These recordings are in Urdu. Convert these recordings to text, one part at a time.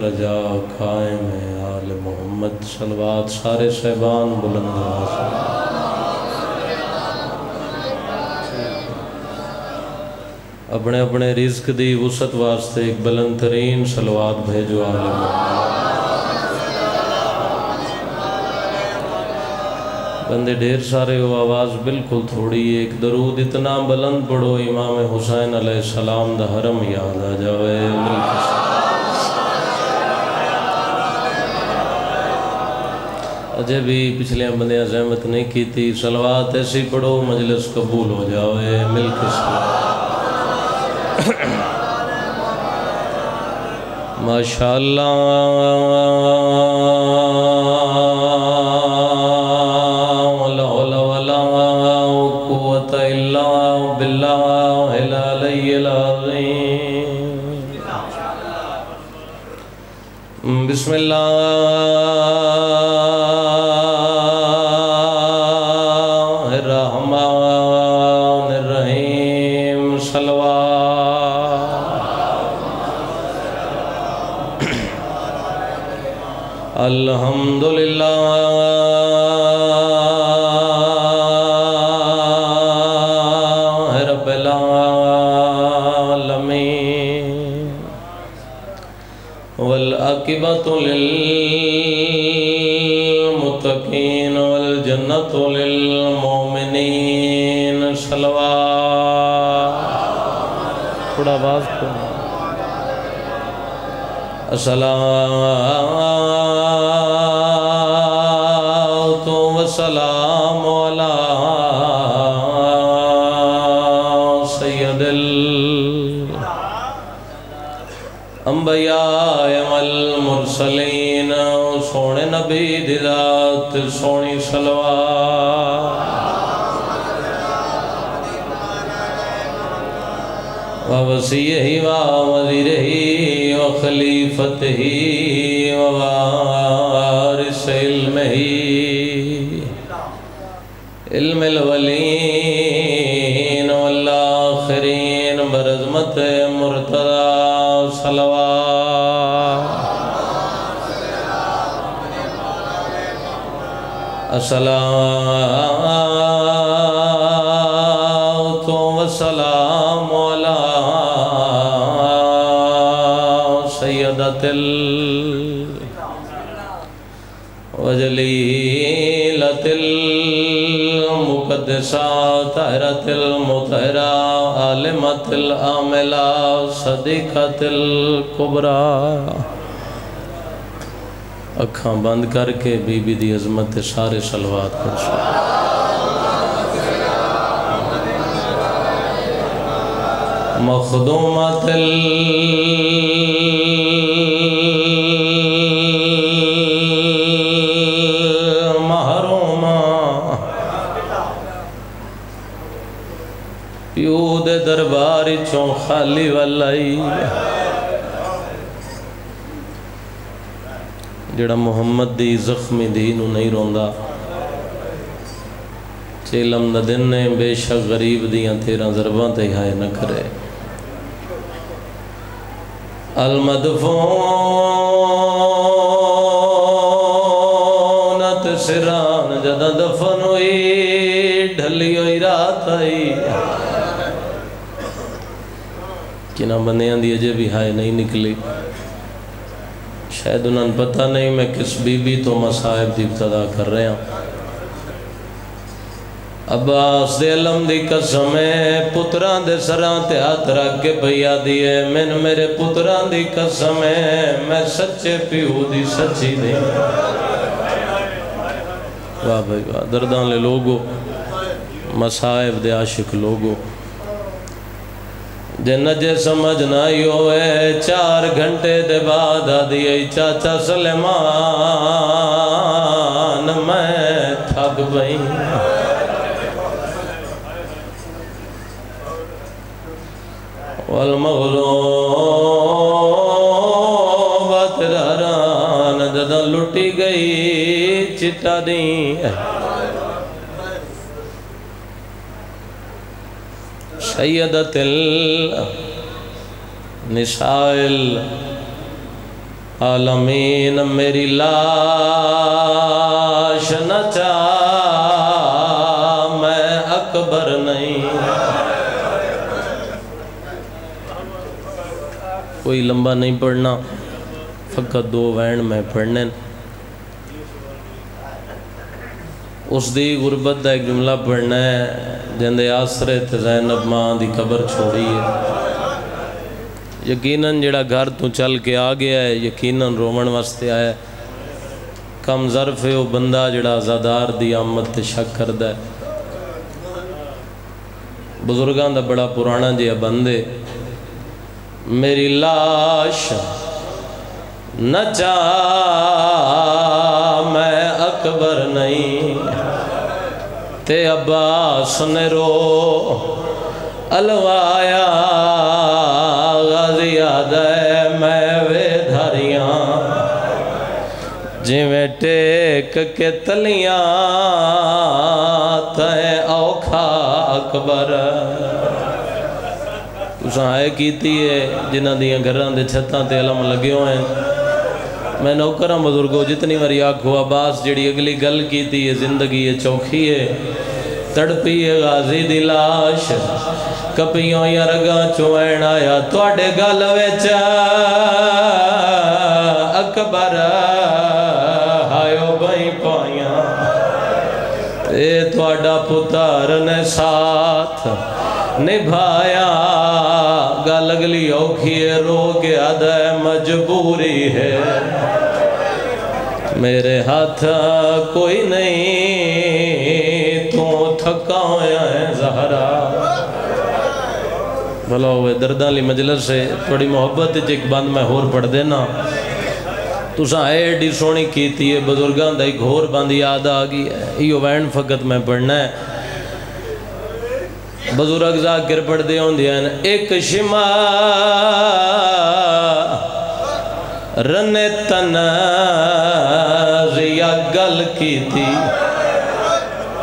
رجا قائم آل محمد صلوات سارے صحبان بلند اپنے اپنے رزق دی وسعت واسطے ایک بلند ترین صلوات بھیجو آل محمد۔ بندے ڈھیر سارے ہو، آواز بالکل تھوڑی، ایک درود اتنا بلند پڑھو امام حسین علیہ السلام دا حرم یاد آ جاوے۔ اجے بھی پچھلے بندے زحمت نہیں کی تھی، صلوات ایسی پڑھو مجلس قبول ہو جاوے مل کے ماشاءاللہ۔ لا حول ولا قوة الا باللہ العلی العظیم۔ بسم اللہ الحمدللہ رب العالمین والعاقبۃ للمتقین والجنۃ للمؤمنین۔ صلوات تھوڑا آواز کو الصلاۃ والسلام علی سید الانبیاء والمرسلین۔ سونے نبی دی ذات سونی صلوات ووصیہ ووزیرہ وخلیفتہ ووارث علمہ علم الاولین والآخرین برحمت مرتضی۔ صلوات الصلاۃ والسلام علی سیدۃ وجلیلۃ المقدسہ طاہرۃ المطہرہ عالمۃ العاملہ صدیقۃ الکبریٰ۔ اکھاں بند کر کے بی بی دی عظمت سارے صلوات پڑھ سکتے۔ مخدومۃ المحرومہ پیو دے دربار چوں خالی والائی۔ جڑا محمد دی زخمی دینو نہیں روندہ چیلم دا دن نے بے شک غریب دیاں تیرہ ضرباں تیہائے نہ کرے۔ المدفونت سران جدہ دفن ہوئی ڈھلی ہوئی رات آئی۔ کنہ بندیاں دی اجے بھی ہائے نہیں نکلی، شاید انہوں نے پتہ نہیں میں کس بی بی تو مصائب دی ابتدا کر رہے ہیں۔ عباس دے علم دی قسم ہے پتران دے سران تے ہاتھ رکھ کے بھیا دیئے من میرے پتران دی قسم ہے میں سچے پیو دی سچی دی۔ واہ بھائی واہ، دردان لے لوگو، مصائب دے عاشق لوگو، جنجے سمجھ نہ ہوئے 4 گھنٹے دے بعد آدھیے چاچا سلیمان میں تھک بھئی۔ والمغلوبت دھران جدہ لٹی گئی چٹا دیں۔ سیدت النساء عالمین میری لاش نہ چاہ میں اکبر نہیں. کوئی لمبا نہیں پڑھنا، فقط 2 وین میں پڑھنے. اس دی غربت دا ایک جملہ پڑھنا ہے، جندے آسرے تے زینب ماں دی قبر چھوڑی ہے. یقیناً جڑا گھر تو چل کے آ گیا ہے یقیناً رومن واسطے آیا ہے. کم ظرف ہے وہ بندہ جڑا عزادار دی آمد تے شک کردا ہے. بزرگاں دا بڑا پرانا جہا بندے، میری لاش نہ چاہ میں اکبر نہیں، تے عباس نے رو الوایا غازی یاد ہے میں وے دھاریاں جویں ٹیک کے تلیاں تائیں اوکھا اکبر. تساں آئے کیتی ہے جنہ دیاں گھران دے چھتاں تے علم لگے ہوئے ہیں. میں نوکرہ بزرگو جتنی واری آکھو عباس جڑی اگلی گل کیتی ہے زندگی ہے چوکھی ہے. تڑپی ہے غازی دی لاش کپیوں یا رگاں چوین آیا تواڈے گل وچ اکبر ہائیو بھائی پائیاں اے تواڈا پتر نے ساتھ نبھایا. گل اگلی اوکھی ہے رو گیا دے مجبوری ہے میرے ہاتھ کوئی نہیں تو تھکا ہویا ہے زہرا. بھلا ہوئے درداں لی مجلس سے تھوڑی محبت ایک بند میں ہور پڑھ دینا. تساں ایڈی سونی کیتی ہے بزرگاں دا ایک ہور بند یاد آگئی ہے. ایو وین فقط میں پڑھنا ہے. بزرگ ذاکر پڑھ دے ہوں دیا ایک شما رن تنازیہ گل کی تھی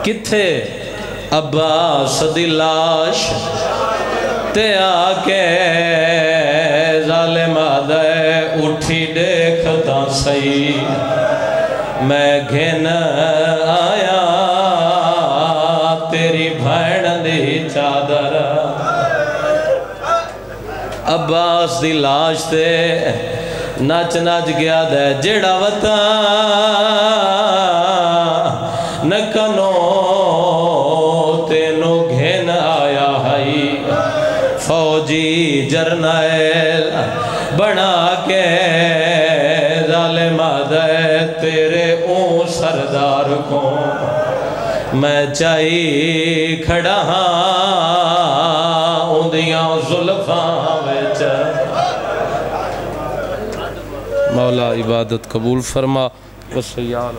کتھے عباس دی لاش تے آکے ظالم آدھے اٹھی دیکھتا صحیح میں گھن آیا تیری بھائن دی چادر. عباس دی لاش تے ناچ ناچ گیا دے جڑا وطن نکنو تینو گھن آیا ہے فوجی جرنیل بنا کے ظالم آدھے تیرے اون سردار کو میں چاہی کھڑا ہاں اندیاں ظلفاں ویچ. مولا عبادت قبول فرما وسیال